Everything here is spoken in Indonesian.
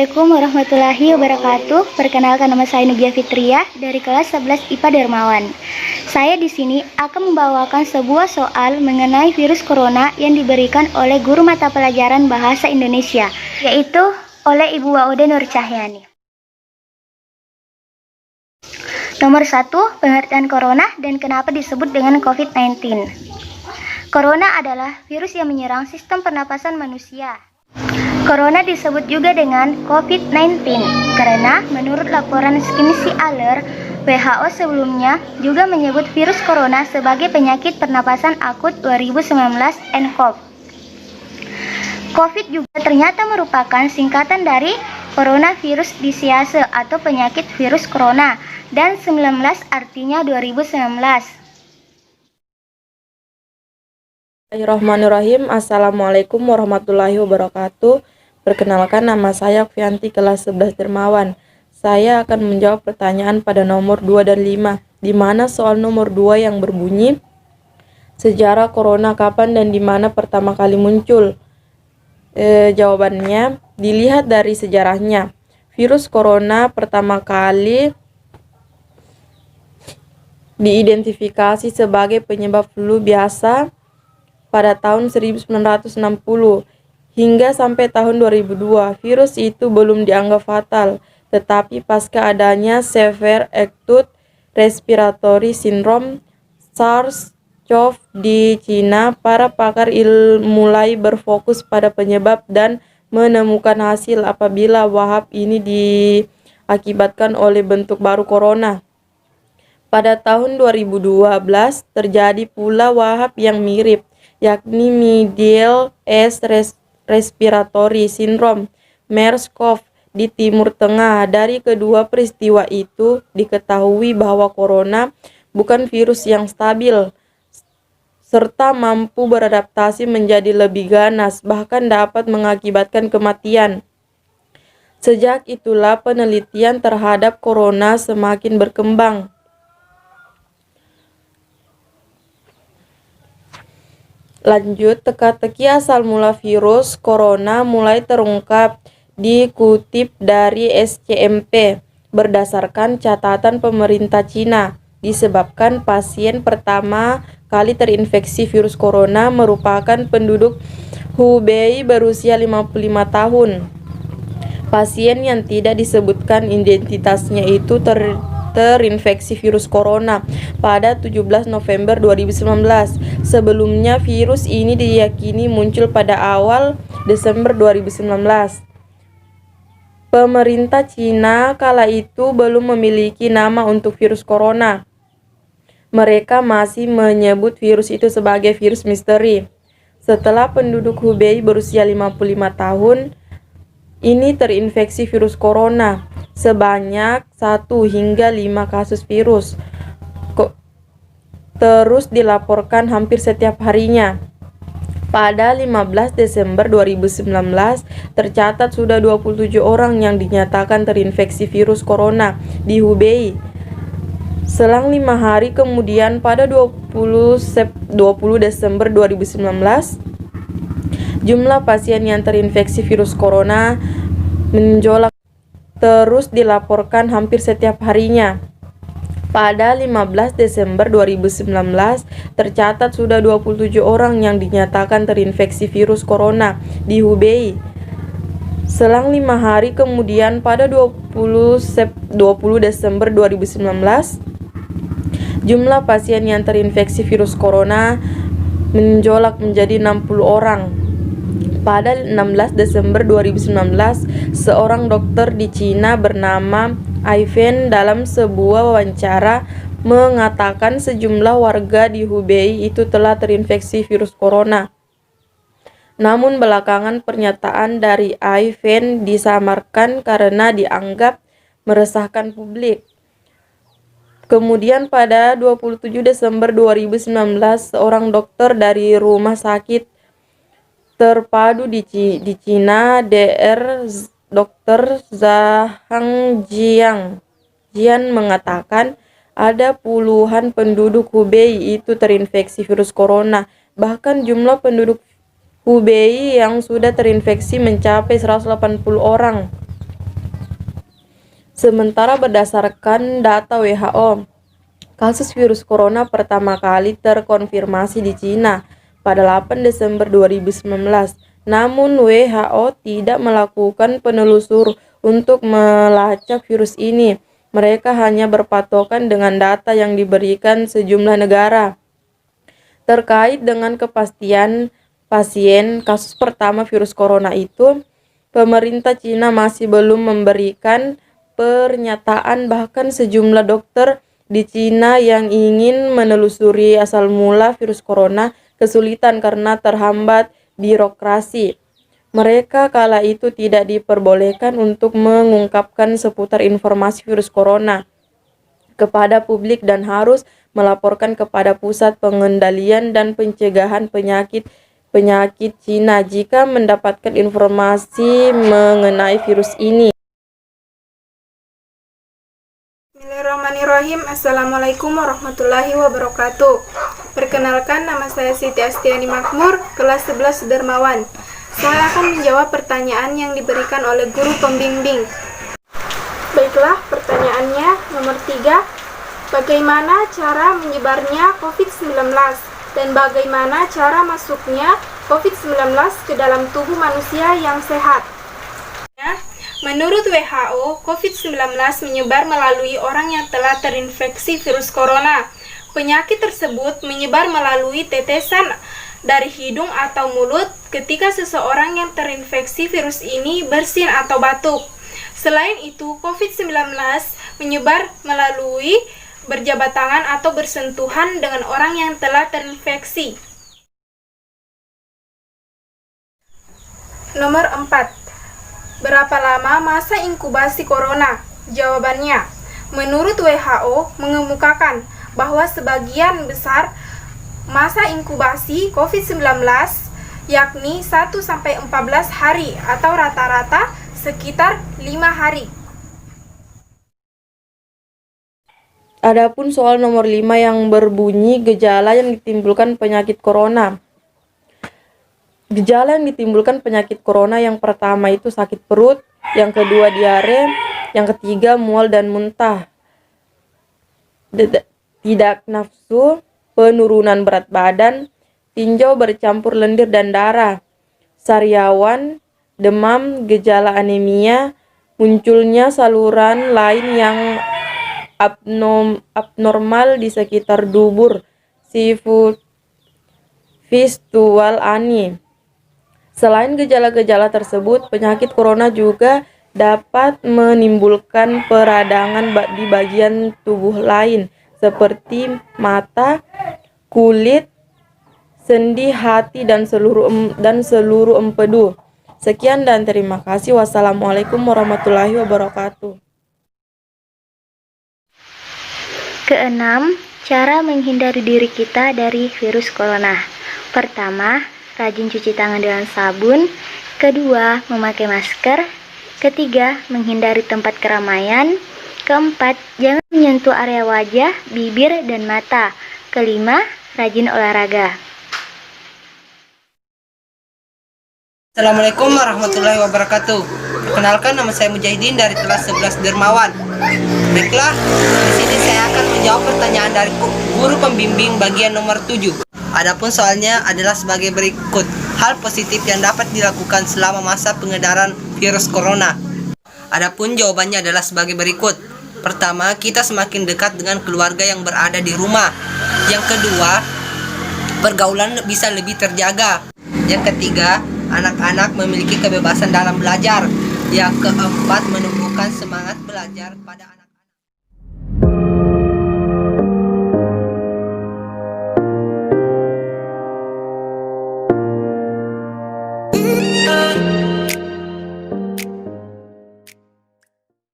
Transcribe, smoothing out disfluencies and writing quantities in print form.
Assalamualaikum warahmatullahi wabarakatuh. Perkenalkan, nama saya Nugia Fitria dari kelas 11 IPA Darmawan. Saya di sini akan membawakan sebuah soal mengenai virus corona yang diberikan oleh guru mata pelajaran Bahasa Indonesia, yaitu oleh Ibu Waude Nur Cahyani. Nomor 1, pengertian corona dan kenapa disebut dengan COVID-19. Corona adalah virus yang menyerang sistem pernapasan manusia. Corona disebut juga dengan COVID-19 karena menurut laporan Skinsey Aller, WHO sebelumnya juga menyebut virus corona sebagai penyakit pernapasan akut 2019 nCoV. COVID juga ternyata merupakan singkatan dari coronavirus disease atau penyakit virus corona, dan 19 artinya 2019. Bismillahirrahmanirrahim. Assalamualaikum warahmatullahi wabarakatuh. Perkenalkan, nama saya Okvianti, kelas 11 Darmawan. Saya akan menjawab pertanyaan pada nomor 2 dan 5, di mana soal nomor 2 yang berbunyi, sejarah corona kapan dan di mana pertama kali muncul? Jawabannya, dilihat dari sejarahnya. Virus corona pertama kali diidentifikasi sebagai penyebab flu biasa pada tahun 1960 hingga sampai tahun 2002. Virus itu belum dianggap fatal, tetapi pasca adanya Severe Acute Respiratory Syndrome SARS-CoV di Cina, para pakar mulai berfokus pada penyebab dan menemukan hasil apabila wabah ini diakibatkan oleh bentuk baru corona. Pada tahun 2012 terjadi pula wabah yang mirip, yakni Middle East Respiratory Syndrome (MERS-CoV) di Timur Tengah. Dari kedua peristiwa itu diketahui bahwa corona bukan virus yang stabil, serta mampu beradaptasi menjadi lebih ganas, bahkan dapat mengakibatkan kematian. Sejak itulah penelitian terhadap corona semakin berkembang. Lanjut, teka-teki asal mula virus corona mulai terungkap dikutip dari SCMP berdasarkan catatan pemerintah Cina. Disebabkan pasien pertama kali terinfeksi virus corona merupakan penduduk Hubei berusia 55 tahun. Pasien yang tidak disebutkan identitasnya itu terinfeksi virus corona pada 17 November 2019. Sebelumnya virus ini diyakini muncul pada awal Desember 2019. Pemerintah Cina kala itu belum memiliki nama untuk virus corona. Mereka masih menyebut virus itu sebagai virus misteri. Setelah penduduk Hubei berusia 55 tahun ini terinfeksi virus corona, sebanyak 1 hingga 5 kasus virus terus dilaporkan hampir setiap harinya. Pada 15 Desember 2019 tercatat sudah 27 orang yang dinyatakan terinfeksi virus corona di Hubei. Selang 5 hari kemudian, pada 20 Desember 2019, jumlah pasien yang terinfeksi virus corona menjolak terus dilaporkan hampir setiap harinya. Pada 15 Desember 2019 tercatat sudah 27 orang yang dinyatakan terinfeksi virus corona di Hubei. Selang 5 hari kemudian, pada 20 Desember 2019, jumlah pasien yang terinfeksi virus corona menjolak menjadi 60 orang. Pada 16 Desember 2019, seorang dokter di Cina bernama Ivan dalam sebuah wawancara mengatakan sejumlah warga di Hubei itu telah terinfeksi virus corona. Namun belakangan pernyataan dari Ivan disamarkan karena dianggap meresahkan publik. Kemudian pada 27 Desember 2019, seorang dokter dari rumah sakit terpadu di Cina, Dr. Zhang Jian mengatakan ada puluhan penduduk Hubei itu terinfeksi virus corona. Bahkan jumlah penduduk Hubei yang sudah terinfeksi mencapai 180 orang. Sementara berdasarkan data WHO, kasus virus corona pertama kali terkonfirmasi di Cina pada 8 Desember 2019. Namun WHO tidak melakukan penelusur untuk melacak virus ini. Mereka hanya berpatokan dengan data yang diberikan sejumlah negara. Terkait dengan kepastian pasien kasus pertama virus corona itu, pemerintah Cina masih belum memberikan pernyataan. Bahkan sejumlah dokter di Cina yang ingin menelusuri asal mula virus corona kesulitan karena terhambat birokrasi. Mereka kala itu tidak diperbolehkan untuk mengungkapkan seputar informasi virus corona kepada publik dan harus melaporkan kepada Pusat Pengendalian dan Pencegahan Penyakit Cina jika mendapatkan informasi mengenai virus ini. Bismillahirrahmanirrahim. Assalamualaikum warahmatullahi wabarakatuh. Perkenalkan, nama saya Siti Astiani Makmur, kelas 11 Dermawan. Saya akan menjawab pertanyaan yang diberikan oleh guru pembimbing. Baiklah, pertanyaannya nomor 3. Bagaimana cara menyebarnya COVID-19 dan bagaimana cara masuknya COVID-19 ke dalam tubuh manusia yang sehat? Menurut WHO, COVID-19 menyebar melalui orang yang telah terinfeksi virus corona. Penyakit tersebut menyebar melalui tetesan dari hidung atau mulut ketika seseorang yang terinfeksi virus ini bersin atau batuk. Selain itu, COVID-19 menyebar melalui berjabat tangan atau bersentuhan dengan orang yang telah terinfeksi. Nomor 4. Berapa lama masa inkubasi corona? Jawabannya, menurut WHO mengemukakan bahwa sebagian besar masa inkubasi COVID-19 yakni 1-14 hari atau rata-rata sekitar 5 hari. Adapun soal nomor 5 yang berbunyi gejala yang ditimbulkan penyakit corona. Gejala yang ditimbulkan penyakit corona yang pertama itu sakit perut, yang kedua diare, yang ketiga mual dan muntah, tidak nafsu, penurunan berat badan, tinjau bercampur lendir dan darah, sariawan, demam, gejala anemia, munculnya saluran lain yang abnormal di sekitar dubur, fistual ani. Selain gejala-gejala tersebut, penyakit corona juga dapat menimbulkan peradangan di bagian tubuh lain seperti mata, kulit, sendi, hati, dan seluruh empedu. Sekian dan terima kasih. Wassalamualaikum warahmatullahi wabarakatuh. Keenam, cara menghindari diri kita dari virus corona. Pertama, rajin cuci tangan dengan sabun. Kedua, memakai masker. Ketiga, menghindari tempat keramaian. Keempat, jangan menyentuh area wajah, bibir, dan mata. Kelima, rajin olahraga. Assalamualaikum warahmatullahi wabarakatuh. Perkenalkan, nama saya Mujahidin dari kelas 11 Dermawan. Baiklah, di sini saya akan menjawab pertanyaan dari guru pembimbing bagian nomor 7. Adapun soalnya adalah sebagai berikut. Hal positif yang dapat dilakukan selama masa pengedaran virus corona. Adapun jawabannya adalah sebagai berikut. Pertama, kita semakin dekat dengan keluarga yang berada di rumah. Yang kedua, pergaulan bisa lebih terjaga. Yang ketiga, anak-anak memiliki kebebasan dalam belajar. Yang keempat, menumbuhkan semangat belajar pada anak.